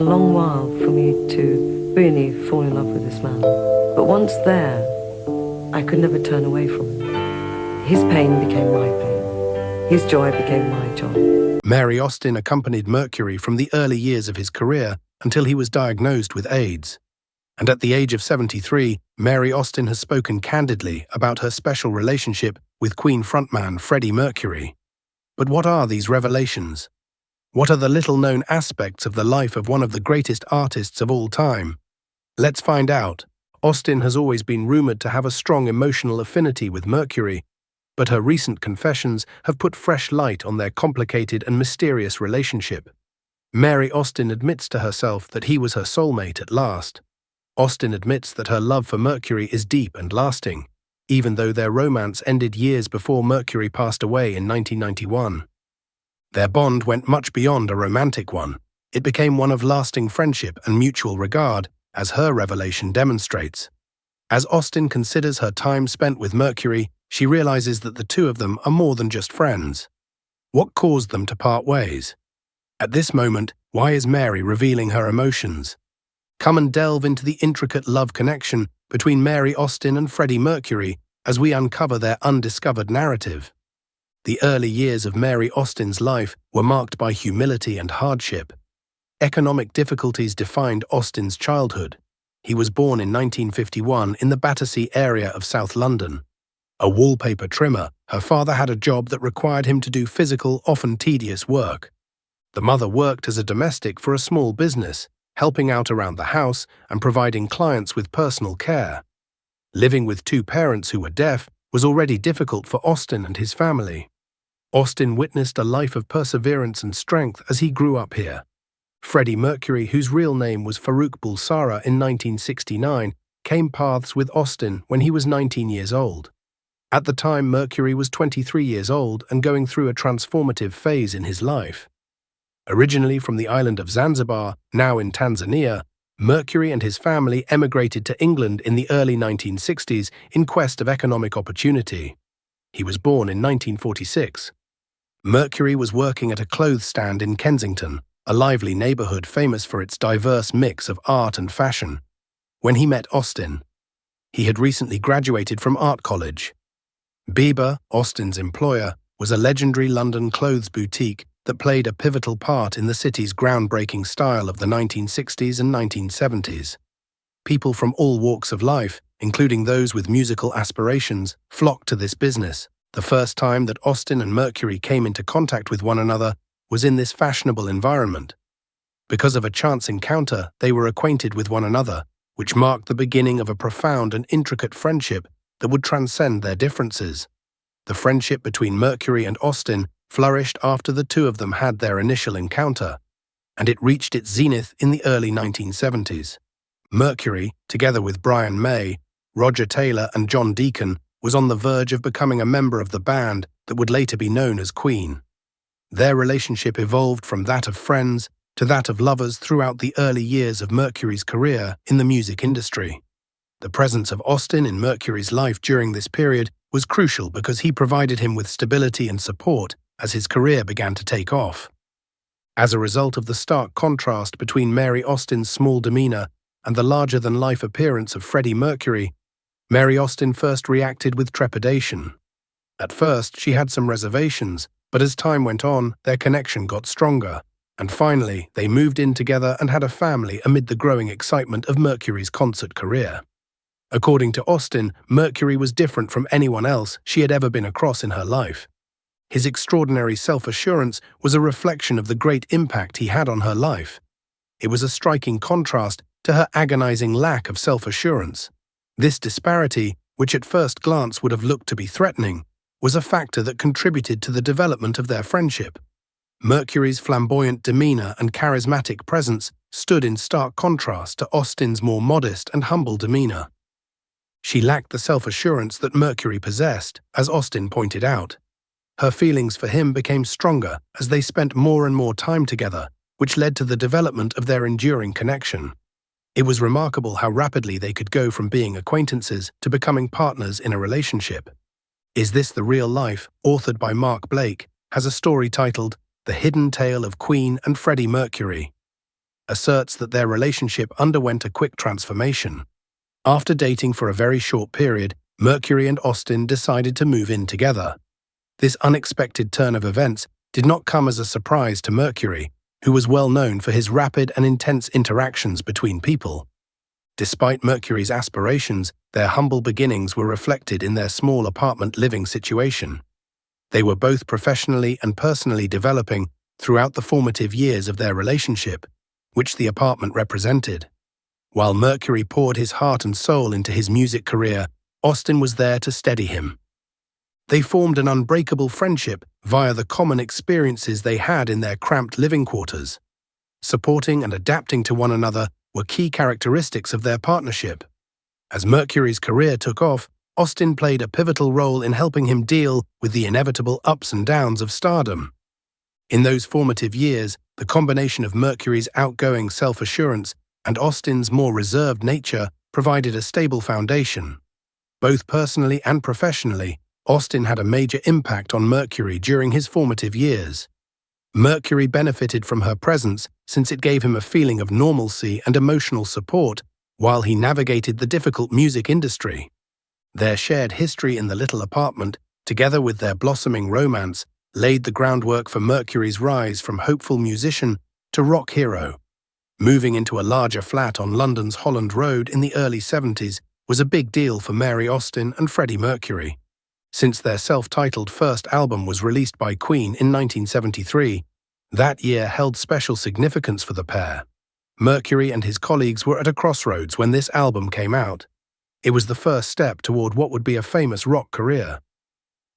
A long while for me to really fall in love with this man. But once there, I could never turn away from him. His pain became my pain. His joy became my joy. Mary Austin accompanied Mercury from the early years of his career until he was diagnosed with AIDS. And at the age of 73, Mary Austin has spoken candidly about her special relationship with Queen frontman Freddie Mercury. But what are these revelations? What are the little-known aspects of the life of one of the greatest artists of all time? Let's find out. Austin has always been rumored to have a strong emotional affinity with Mercury, but her recent confessions have put fresh light on their complicated and mysterious relationship. Mary Austin admits to herself that he was her soulmate at last. Austin admits that her love for Mercury is deep and lasting, even though their romance ended years before Mercury passed away in 1991. Their bond went much beyond a romantic one. It became one of lasting friendship and mutual regard, as her revelation demonstrates. As Austin considers her time spent with Mercury, she realizes that the two of them are more than just friends. What caused them to part ways? At this moment, why is Mary revealing her emotions? Come and delve into the intricate love connection between Mary Austin and Freddie Mercury as we uncover their undiscovered narrative. The early years of Mary Austin's life were marked by humility and hardship. Economic difficulties defined Austin's childhood. He was born in 1951 in the Battersea area of South London. A wallpaper trimmer, her father had a job that required him to do physical, often tedious work. The mother worked as a domestic for a small business, helping out around the house and providing clients with personal care. Living with two parents who were deaf was already difficult for Austin and his family. Austin witnessed a life of perseverance and strength as he grew up here. Freddie Mercury, whose real name was Farouk Bulsara in 1969, came paths with Austin when he was 19 years old. At the time, Mercury was 23 years old and going through a transformative phase in his life. Originally from the island of Zanzibar, now in Tanzania, Mercury and his family emigrated to England in the early 1960s in quest of economic opportunity. He was born in 1946. Mercury was working at a clothes stand in Kensington, a lively neighborhood famous for its diverse mix of art and fashion, when he met Austin. He had recently graduated from art college. Bieber, Austin's employer, was a legendary London clothes boutique that played a pivotal part in the city's groundbreaking style of the 1960s and 1970s. People from all walks of life, including those with musical aspirations, flocked to this business. The first time that Austin and Mercury came into contact with one another was in this fashionable environment. Because of a chance encounter, they were acquainted with one another, which marked the beginning of a profound and intricate friendship that would transcend their differences. The friendship between Mercury and Austin flourished after the two of them had their initial encounter, and it reached its zenith in the early 1970s. Mercury, together with Brian May, Roger Taylor and John Deacon, was on the verge of becoming a member of the band that would later be known as Queen. Their relationship evolved from that of friends to that of lovers throughout the early years of Mercury's career in the music industry. The presence of Austin in Mercury's life during this period was crucial because he provided him with stability and support as his career began to take off. As a result of the stark contrast between Mary Austin's small demeanor and the larger-than-life appearance of Freddie Mercury, Mary Austin first reacted with trepidation. At first, she had some reservations, but as time went on, their connection got stronger, and finally, they moved in together and had a family amid the growing excitement of Mercury's concert career. According to Austin, Mercury was different from anyone else she had ever been across in her life. His extraordinary self-assurance was a reflection of the great impact he had on her life. It was a striking contrast to her agonizing lack of self-assurance. This disparity, which at first glance would have looked to be threatening, was a factor that contributed to the development of their friendship. Mercury's flamboyant demeanor and charismatic presence stood in stark contrast to Austin's more modest and humble demeanor. She lacked the self-assurance that Mercury possessed, as Austin pointed out. Her feelings for him became stronger as they spent more and more time together, which led to the development of their enduring connection. It was remarkable how rapidly they could go from being acquaintances to becoming partners in a relationship. Is This the Real Life, authored by Mark Blake, has a story titled The Hidden Tale of Queen and Freddie Mercury. asserts that their relationship underwent a quick transformation. After dating for a very short period, Mercury and Austin decided to move in together. This unexpected turn of events did not come as a surprise to Mercury, who was well known for his rapid and intense interactions between people. Despite Mercury's aspirations, their humble beginnings were reflected in their small apartment living situation. They were both professionally and personally developing throughout the formative years of their relationship, which the apartment represented. While Mercury poured his heart and soul into his music career, Austin was there to steady him. They formed an unbreakable friendship via the common experiences they had in their cramped living quarters. Supporting and adapting to one another were key characteristics of their partnership. As Mercury's career took off, Austin played a pivotal role in helping him deal with the inevitable ups and downs of stardom. In those formative years, the combination of Mercury's outgoing self-assurance and Austin's more reserved nature provided a stable foundation. Both personally and professionally, Austin had a major impact on Mercury during his formative years. Mercury benefited from her presence since it gave him a feeling of normalcy and emotional support while he navigated the difficult music industry. Their shared history in the little apartment, together with their blossoming romance, laid the groundwork for Mercury's rise from hopeful musician to rock hero. Moving into a larger flat on London's Holland Road in the early 70s was a big deal for Mary Austin and Freddie Mercury. Since their self-titled first album was released by Queen in 1973, that year held special significance for the pair. Mercury and his colleagues were at a crossroads when this album came out. It was the first step toward what would be a famous rock career.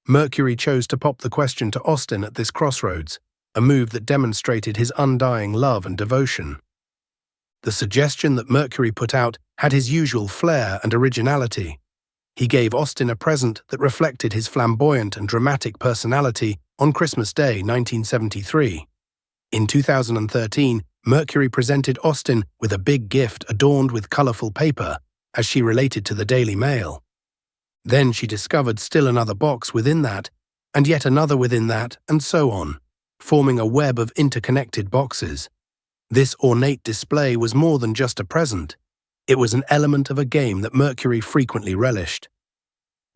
Mercury chose to pop the question to Austin at this crossroads, a move that demonstrated his undying love and devotion. The suggestion that Mercury put out had his usual flair and originality. He gave Austin a present that reflected his flamboyant and dramatic personality on Christmas Day 1973. In 2013, Mercury presented Austin with a big gift adorned with colorful paper, as she related to the Daily Mail. Then she discovered still another box within that, and yet another within that, and so on, forming a web of interconnected boxes. This ornate display was more than just a present. It was an element of a game that Mercury frequently relished.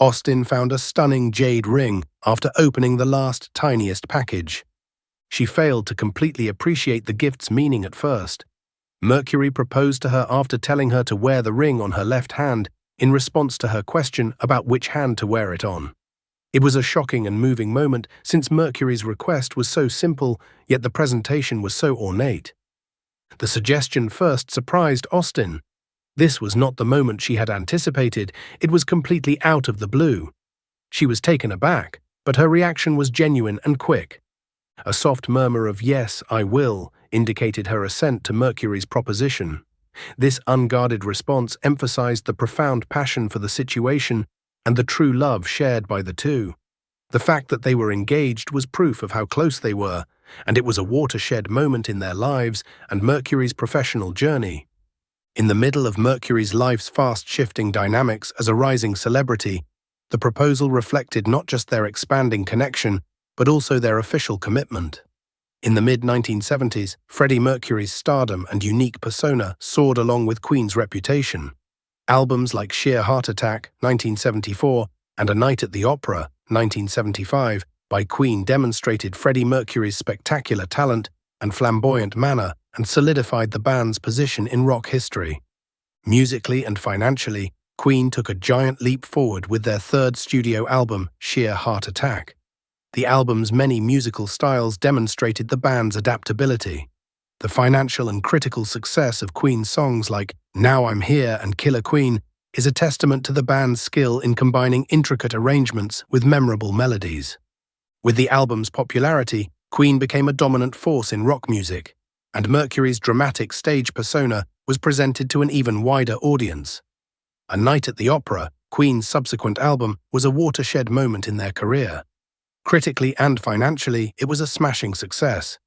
Austin found a stunning jade ring after opening the last, tiniest package. She failed to completely appreciate the gift's meaning at first. Mercury proposed to her after telling her to wear the ring on her left hand in response to her question about which hand to wear it on. It was a shocking and moving moment since Mercury's request was so simple, yet the presentation was so ornate. The suggestion first surprised Austin. This was not the moment she had anticipated. It was completely out of the blue. She was taken aback, but her reaction was genuine and quick. A soft murmur of "yes, I will" indicated her assent to Mercury's proposition. This unguarded response emphasized the profound passion for the situation and the true love shared by the two. The fact that they were engaged was proof of how close they were, and it was a watershed moment in their lives and Mercury's professional journey. In the middle of Mercury's life's fast-shifting dynamics as a rising celebrity, the proposal reflected not just their expanding connection, but also their official commitment. In the mid-1970s, Freddie Mercury's stardom and unique persona soared along with Queen's reputation. Albums like Sheer Heart Attack, 1974, and A Night at the Opera, 1975, by Queen demonstrated Freddie Mercury's spectacular talent and flamboyant manner and solidified the band's position in rock history. Musically and financially, Queen took a giant leap forward with their third studio album, Sheer Heart Attack. The album's many musical styles demonstrated the band's adaptability. The financial and critical success of Queen's songs like Now I'm Here and Killer Queen is a testament to the band's skill in combining intricate arrangements with memorable melodies. With the album's popularity, Queen became a dominant force in rock music, and Mercury's dramatic stage persona was presented to an even wider audience. A Night at the Opera, Queen's subsequent album, was a watershed moment in their career. Critically and financially, it was a smashing success.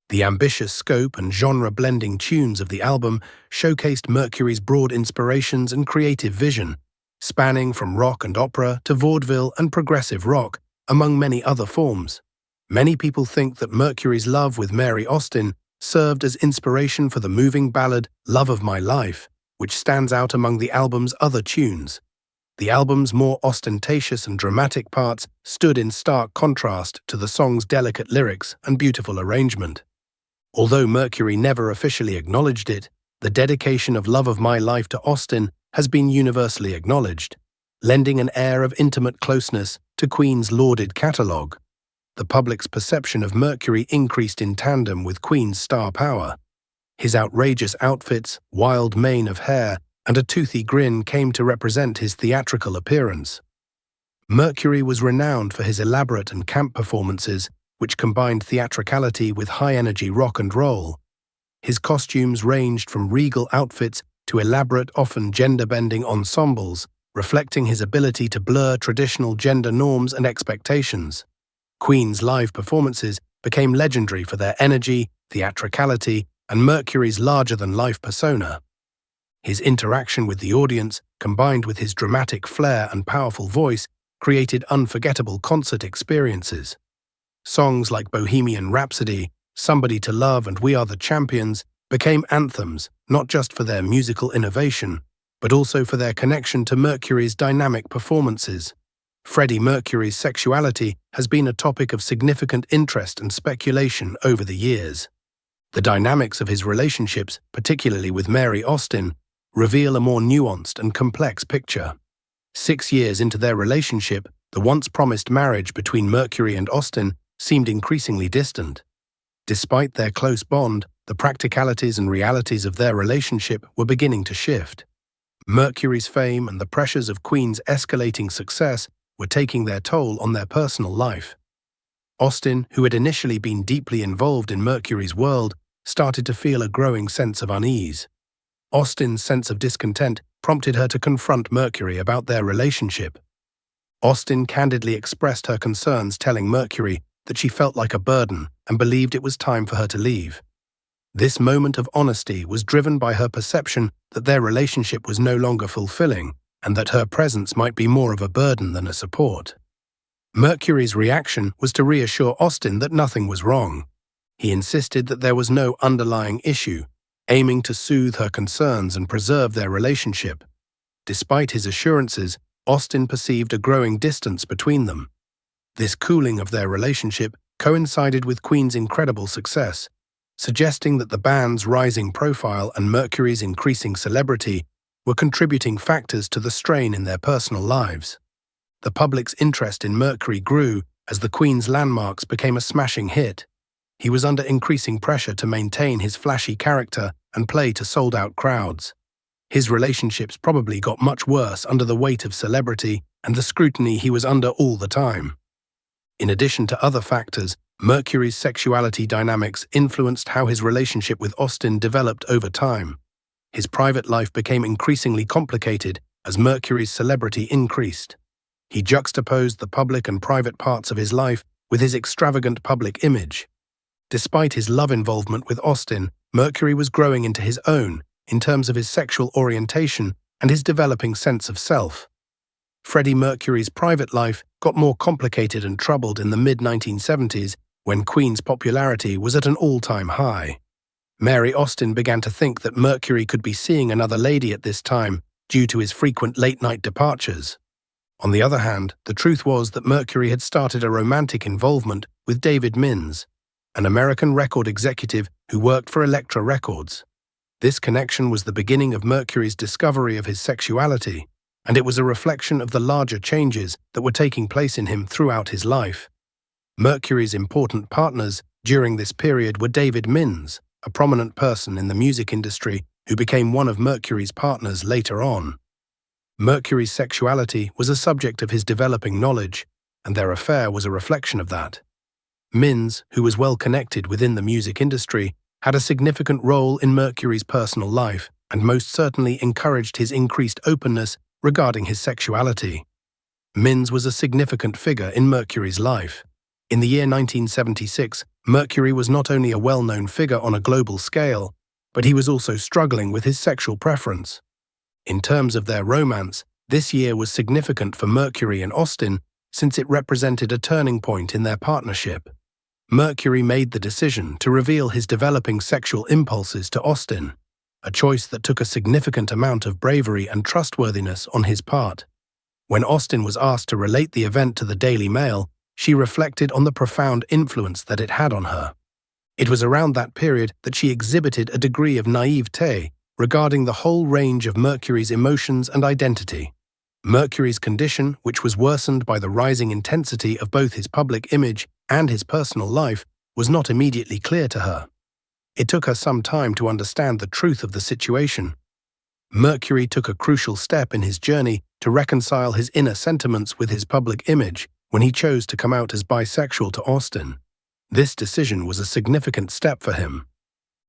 The ambitious scope and genre-blending tunes of the album showcased Mercury's broad inspirations and creative vision, spanning from rock and opera to vaudeville and progressive rock, among many other forms. Many people think that Mercury's love with Mary Austin served as inspiration for the moving ballad Love of My Life, which stands out among the album's other tunes. The album's more ostentatious and dramatic parts stood in stark contrast to the song's delicate lyrics and beautiful arrangement. Although Mercury never officially acknowledged it, the dedication of Love of My Life to Austin has been universally acknowledged, lending an air of intimate closeness to Queen's lauded catalogue. The public's perception of Mercury increased in tandem with Queen's star power. His outrageous outfits, wild mane of hair, and a toothy grin came to represent his theatrical appearance. Mercury was renowned for his elaborate and camp performances, which combined theatricality with high-energy rock and roll. His costumes ranged from regal outfits to elaborate, often gender-bending ensembles, reflecting his ability to blur traditional gender norms and expectations. Queen's live performances became legendary for their energy, theatricality, and Mercury's larger-than-life persona. His interaction with the audience, combined with his dramatic flair and powerful voice, created unforgettable concert experiences. Songs like Bohemian Rhapsody, Somebody to Love, and We Are the Champions became anthems not just for their musical innovation, but also for their connection to Mercury's dynamic performances. Freddie Mercury's sexuality has been a topic of significant interest and speculation over the years. The dynamics of his relationships, particularly with Mary Austin, reveal a more nuanced and complex picture. 6 years into their relationship, the once-promised marriage between Mercury and Austin seemed increasingly distant. Despite their close bond, the practicalities and realities of their relationship were beginning to shift. Mercury's fame and the pressures of Queen's escalating success were taking their toll on their personal life. Austin, who had initially been deeply involved in Mercury's world, started to feel a growing sense of unease. Austin's sense of discontent prompted her to confront Mercury about their relationship. Austin candidly expressed her concerns, telling Mercury that she felt like a burden and believed it was time for her to leave. This moment of honesty was driven by her perception that their relationship was no longer fulfilling and that her presence might be more of a burden than a support. Mercury's reaction was to reassure Austin that nothing was wrong. He insisted that there was no underlying issue, aiming to soothe her concerns and preserve their relationship. Despite his assurances, Austin perceived a growing distance between them. This cooling of their relationship coincided with Queen's incredible success, suggesting that the band's rising profile and Mercury's increasing celebrity were contributing factors to the strain in their personal lives. The public's interest in Mercury grew as the Queen's landmarks became a smashing hit. He was under increasing pressure to maintain his flashy character and play to sold-out crowds. His relationships probably got much worse under the weight of celebrity and the scrutiny he was under all the time. In addition to other factors, Mercury's sexuality dynamics influenced how his relationship with Austin developed over time. His private life became increasingly complicated as Mercury's celebrity increased. He juxtaposed the public and private parts of his life with his extravagant public image. Despite his love involvement with Austin, Mercury was growing into his own in terms of his sexual orientation and his developing sense of self. Freddie Mercury's private life got more complicated and troubled in the mid-1970s when Queen's popularity was at an all-time high. Mary Austin began to think that Mercury could be seeing another lady at this time due to his frequent late-night departures. On the other hand, the truth was that Mercury had started a romantic involvement with David Mins, an American record executive who worked for Elektra Records. This connection was the beginning of Mercury's discovery of his sexuality, and it was a reflection of the larger changes that were taking place in him throughout his life. Mercury's important partners during this period were David Mins, a prominent person in the music industry who became one of Mercury's partners later on. Mercury's sexuality was a subject of his developing knowledge, and their affair was a reflection of that. Mins, who was well connected within the music industry, had a significant role in Mercury's personal life and most certainly encouraged his increased openness regarding his sexuality. Mins was a significant figure in Mercury's life. In the year 1976, Mercury was not only a well-known figure on a global scale, but he was also struggling with his sexual preference. In terms of their romance, this year was significant for Mercury and Austin since it represented a turning point in their partnership. Mercury made the decision to reveal his developing sexual impulses to Austin, a choice that took a significant amount of bravery and trustworthiness on his part. When Austin was asked to relate the event to the Daily Mail, she reflected on the profound influence that it had on her. It was around that period that she exhibited a degree of naivete regarding the whole range of Mercury's emotions and identity. Mercury's condition, which was worsened by the rising intensity of both his public image and his personal life, was not immediately clear to her. It took her some time to understand the truth of the situation. Mercury took a crucial step in his journey to reconcile his inner sentiments with his public image when he chose to come out as bisexual to Austin. This decision was a significant step for him.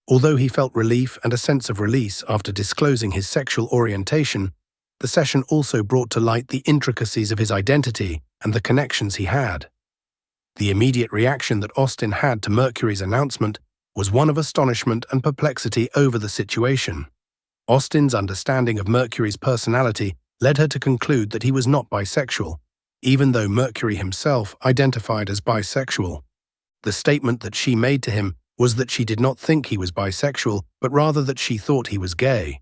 Although he felt relief and a sense of release after disclosing his sexual orientation, the session also brought to light the intricacies of his identity and the connections he had. The immediate reaction that Austin had to Mercury's announcement was one of astonishment and perplexity over the situation. Austin's understanding of Mercury's personality led her to conclude that he was not bisexual, even though Mercury himself identified as bisexual. The statement that she made to him was that she did not think he was bisexual, but rather that she thought he was gay.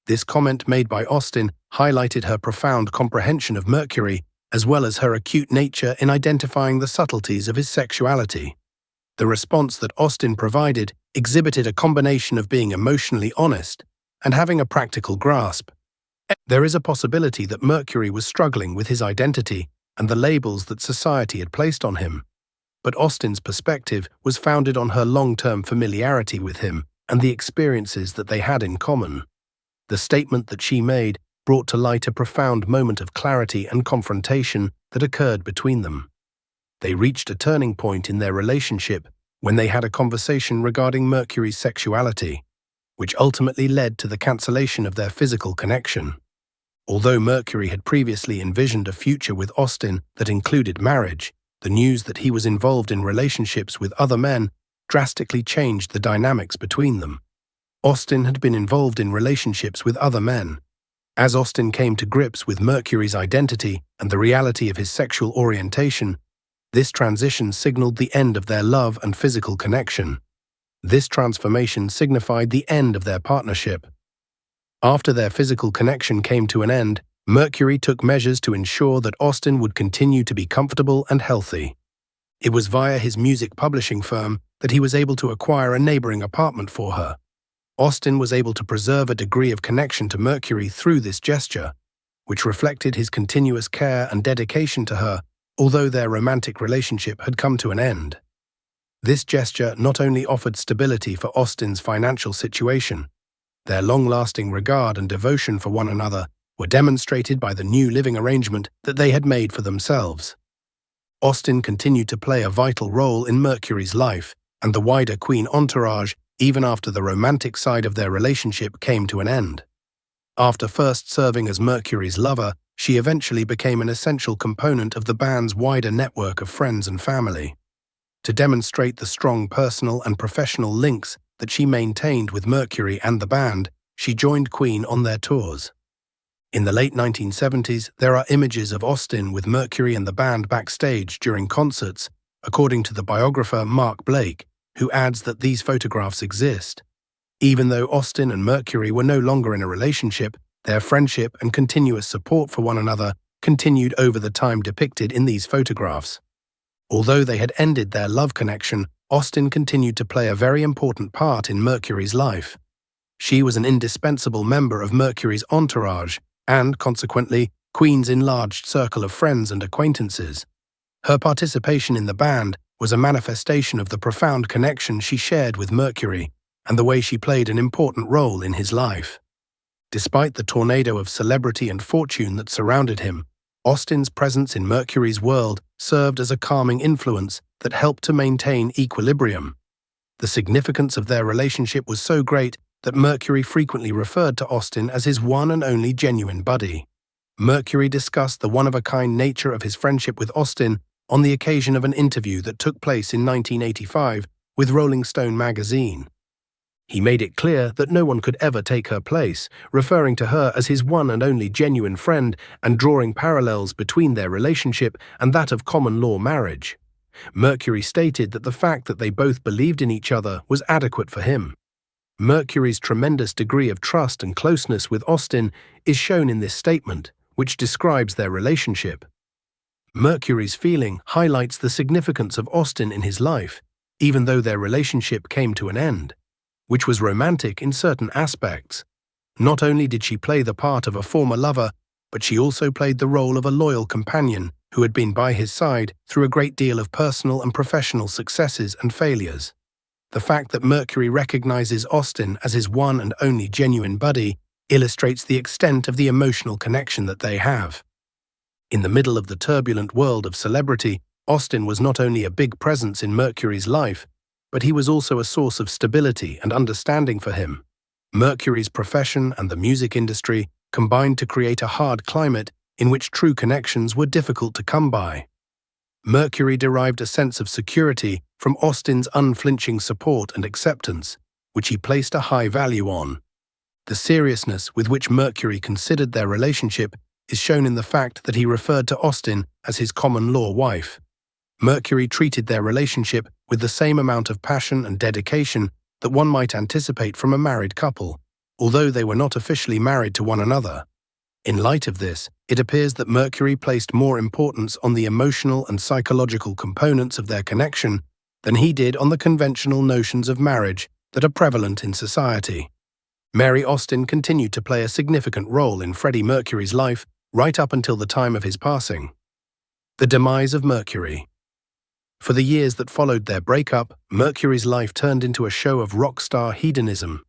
This comment made by Austin highlighted her profound comprehension of Mercury, as well as her acute nature in identifying the subtleties of his sexuality. The response that Austin provided exhibited a combination of being emotionally honest and having a practical grasp. There is a possibility that Mercury was struggling with his identity and the labels that society had placed on him. But Austin's perspective was founded on her long-term familiarity with him and the experiences that they had in common. The statement that she made brought to light a profound moment of clarity and confrontation that occurred between them. They reached a turning point in their relationship when they had a conversation regarding Mercury's sexuality, which ultimately led to the cancellation of their physical connection. Although Mercury had previously envisioned a future with Austin that included marriage, the news that he was involved in relationships with other men drastically changed the dynamics between them. Austin had been involved in relationships with other men. As Austin came to grips with Mercury's identity and the reality of his sexual orientation, this transition signaled the end of their love and physical connection. This transformation signified the end of their partnership. After their physical connection came to an end, Mercury took measures to ensure that Austin would continue to be comfortable and healthy. It was via his music publishing firm that he was able to acquire a neighboring apartment for her. Austin was able to preserve a degree of connection to Mercury through this gesture, which reflected his continuous care and dedication to her, although their romantic relationship had come to an end. This gesture not only offered stability for Austin's financial situation, their long-lasting regard and devotion for one another were demonstrated by the new living arrangement that they had made for themselves. Austin continued to play a vital role in Mercury's life and the wider Queen entourage even after the romantic side of their relationship came to an end. After first serving as Mercury's lover, she eventually became an essential component of the band's wider network of friends and family. To demonstrate the strong personal and professional links that she maintained with Mercury and the band, she joined Queen on their tours. In the late 1970s, there are images of Austin with Mercury and the band backstage during concerts, according to the biographer Mark Blake, who adds that these photographs exist. Even though Austin and Mercury were no longer in a relationship, their friendship and continuous support for one another continued over the time depicted in these photographs. Although they had ended their love connection, Austin continued to play a very important part in Mercury's life. She was an indispensable member of Mercury's entourage and, consequently, Queen's enlarged circle of friends and acquaintances. Her participation in the band was a manifestation of the profound connection she shared with Mercury and the way she played an important role in his life. Despite the tornado of celebrity and fortune that surrounded him, Austin's presence in Mercury's world served as a calming influence that helped to maintain equilibrium. The significance of their relationship was so great that Mercury frequently referred to Austin as his one and only genuine buddy. Mercury discussed the one-of-a-kind nature of his friendship with Austin on the occasion of an interview that took place in 1985 with Rolling Stone magazine. He made it clear that no one could ever take her place, referring to her as his one and only genuine friend and drawing parallels between their relationship and that of common-law marriage. Mercury stated that the fact that they both believed in each other was adequate for him. Mercury's tremendous degree of trust and closeness with Austin is shown in this statement, which describes their relationship. Mercury's feeling highlights the significance of Austin in his life, even though their relationship came to an end, which was romantic in certain aspects. Not only did she play the part of a former lover, but she also played the role of a loyal companion who had been by his side through a great deal of personal and professional successes and failures. The fact that Mercury recognizes Austin as his one and only genuine buddy illustrates the extent of the emotional connection that they have. In the middle of the turbulent world of celebrity, Austin was not only a big presence in Mercury's life, but he was also a source of stability and understanding for him. Mercury's profession and the music industry combined to create a hard climate in which true connections were difficult to come by. Mercury derived a sense of security from Austin's unflinching support and acceptance, which he placed a high value on. The seriousness with which Mercury considered their relationship is shown in the fact that he referred to Austin as his common-law wife. Mercury treated their relationship with the same amount of passion and dedication that one might anticipate from a married couple, although they were not officially married to one another. In light of this, it appears that Mercury placed more importance on the emotional and psychological components of their connection than he did on the conventional notions of marriage that are prevalent in society. Mary Austin continued to play a significant role in Freddie Mercury's life right up until the time of his passing. The demise of Mercury. For the years that followed their breakup, Mercury's life turned into a show of rock star hedonism.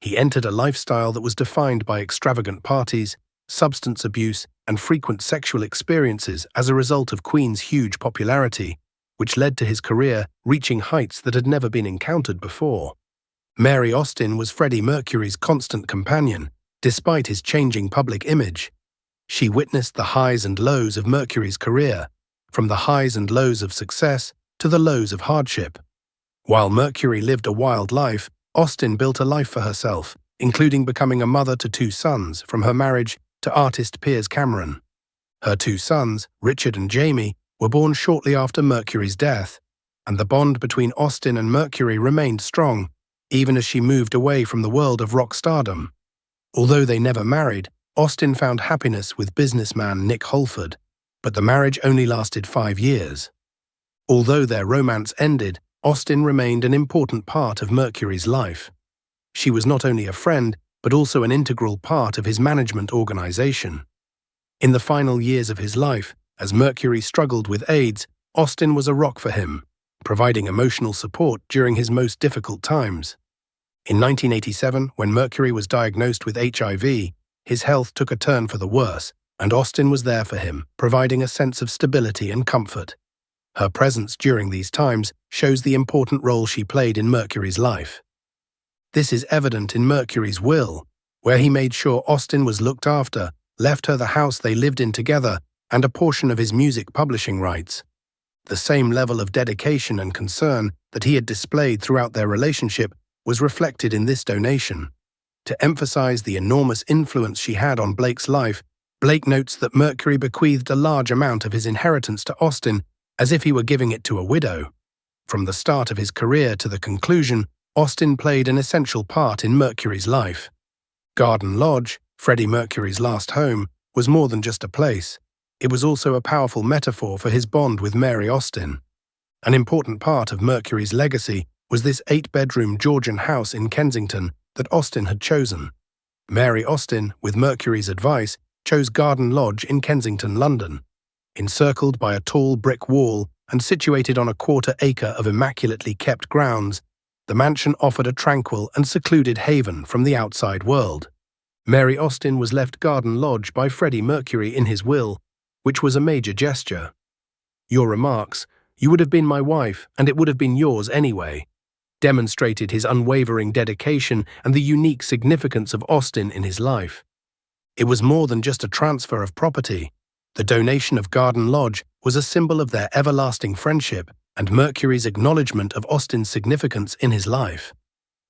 He entered a lifestyle that was defined by extravagant parties, substance abuse, and frequent sexual experiences as a result of Queen's huge popularity, which led to his career reaching heights that had never been encountered before. Mary Austin was Freddie Mercury's constant companion, despite his changing public image. She witnessed the highs and lows of Mercury's career, from the highs and lows of success to the lows of hardship. While Mercury lived a wild life, Austin built a life for herself, including becoming a mother to 2 sons from her marriage to artist Piers Cameron. Her 2 sons, Richard and Jamie, were born shortly after Mercury's death, and the bond between Austin and Mercury remained strong, even as she moved away from the world of rock stardom. Although they never married, Austin found happiness with businessman Nick Holford, but the marriage only lasted 5 years. Although their romance ended, Austin remained an important part of Mercury's life. She was not only a friend, but also an integral part of his management organization. In the final years of his life, as Mercury struggled with AIDS, Austin was a rock for him, providing emotional support during his most difficult times. In 1987, when Mercury was diagnosed with HIV, his health took a turn for the worse, and Austin was there for him, providing a sense of stability and comfort. Her presence during these times shows the important role she played in Mercury's life. This is evident in Mercury's will, where he made sure Austin was looked after, left her the house they lived in together, and a portion of his music publishing rights. The same level of dedication and concern that he had displayed throughout their relationship was reflected in this donation. To emphasize the enormous influence she had on Blake's life, Blake notes that Mercury bequeathed a large amount of his inheritance to Austin as if he were giving it to a widow. From the start of his career to the conclusion, Austin played an essential part in Mercury's life. Garden Lodge, Freddie Mercury's last home, was more than just a place. It was also a powerful metaphor for his bond with Mary Austin. An important part of Mercury's legacy was this 8-bedroom Georgian house in Kensington that Austin had chosen. Mary Austin, with Mercury's advice, chose Garden Lodge in Kensington, London. Encircled by a tall brick wall and situated on a 1/4 acre of immaculately kept grounds, the mansion offered a tranquil and secluded haven from the outside world. Mary Austin was left Garden Lodge by Freddie Mercury in his will, which was a major gesture. "Your remarks, 'You would have been my wife, and it would have been yours anyway,' demonstrated his unwavering dedication and the unique significance of Austin in his life. It was more than just a transfer of property. The donation of Garden Lodge was a symbol of their everlasting friendship and Mercury's acknowledgement of Austin's significance in his life.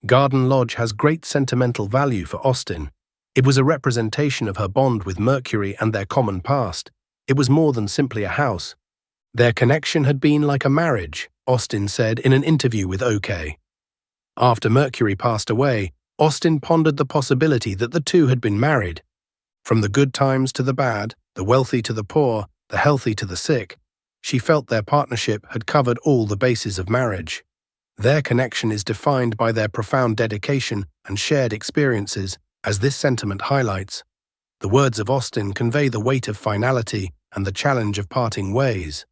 Garden Lodge has great sentimental value for Austin. It was a representation of her bond with Mercury and their common past. It was more than simply a house. Their connection had been like a marriage, Austen said in an interview with OK. After Mercury passed away, Austen pondered the possibility that the two had been married. From the good times to the bad, the wealthy to the poor, the healthy to the sick, she felt their partnership had covered all the bases of marriage. Their connection is defined by their profound dedication and shared experiences, as this sentiment highlights. The words of Austen convey the weight of finality and the challenge of parting ways.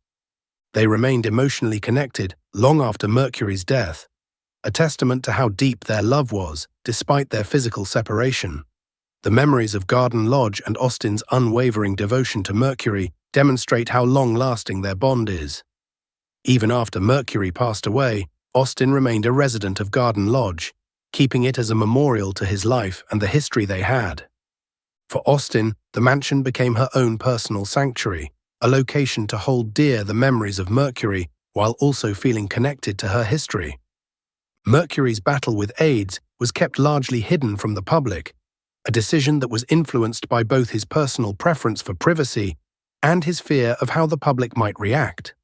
They remained emotionally connected long after Mercury's death, a testament to how deep their love was, despite their physical separation. The memories of Garden Lodge and Austen's unwavering devotion to Mercury demonstrate how long-lasting their bond is. Even after Mercury passed away, Austen remained a resident of Garden Lodge, keeping it as a memorial to his life and the history they had. For Austen, the mansion became her own personal sanctuary, a location to hold dear the memories of Mercury while also feeling connected to her history. Mercury's battle with AIDS was kept largely hidden from the public, a decision that was influenced by both his personal preference for privacy and his fear of how the public might react.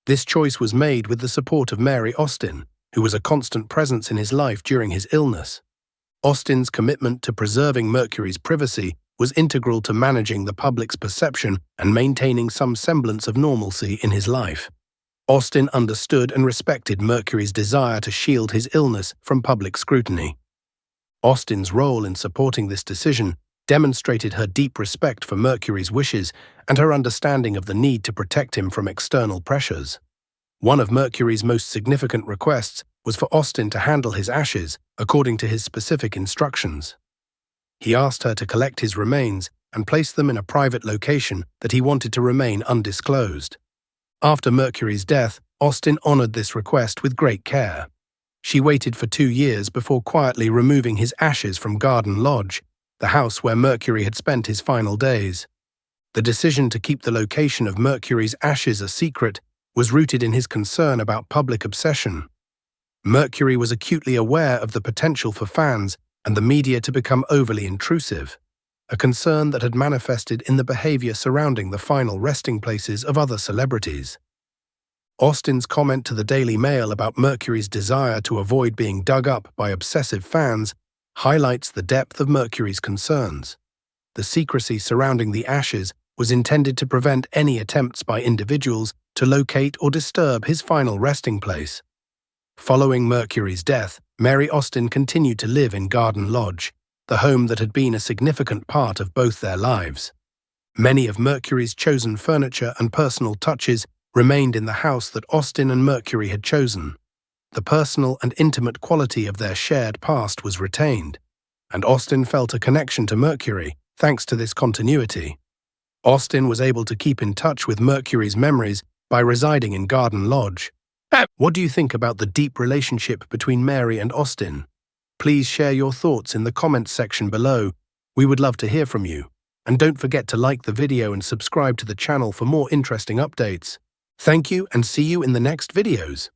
This choice was made with the support of Mary Austen, who was a constant presence in his life during his illness. Austen's commitment to preserving Mercury's privacy was integral to managing the public's perception and maintaining some semblance of normalcy in his life. Austen understood and respected Mercury's desire to shield his illness from public scrutiny. Austen's role in supporting this decision demonstrated her deep respect for Mercury's wishes and her understanding of the need to protect him from external pressures. One of Mercury's most significant requests was for Austen to handle his ashes according to his specific instructions. He asked her to collect his remains and place them in a private location that he wanted to remain undisclosed. After Mercury's death, Austen honored this request with great care. She waited for 2 years before quietly removing his ashes from Garden Lodge, the house where Mercury had spent his final days. The decision to keep the location of Mercury's ashes a secret was rooted in his concern about public obsession. Mercury was acutely aware of the potential for fans and the media to become overly intrusive, a concern that had manifested in the behavior surrounding the final resting places of other celebrities. Austen's comment to the Daily Mail about Mercury's desire to avoid being dug up by obsessive fans highlights the depth of Mercury's concerns. The secrecy surrounding the ashes was intended to prevent any attempts by individuals to locate or disturb his final resting place. Following Mercury's death, Mary Austen continued to live in Garden Lodge, the home that had been a significant part of both their lives. Many of Mercury's chosen furniture and personal touches remained in the house that Austen and Mercury had chosen. The personal and intimate quality of their shared past was retained, and Austen felt a connection to Mercury thanks to this continuity. Austen was able to keep in touch with Mercury's memories by residing in Garden Lodge. What do you think about the deep relationship between Mary and Austen? Please share your thoughts in the comments section below. We would love to hear from you. And don't forget to like the video and subscribe to the channel for more interesting updates. Thank you and see you in the next videos.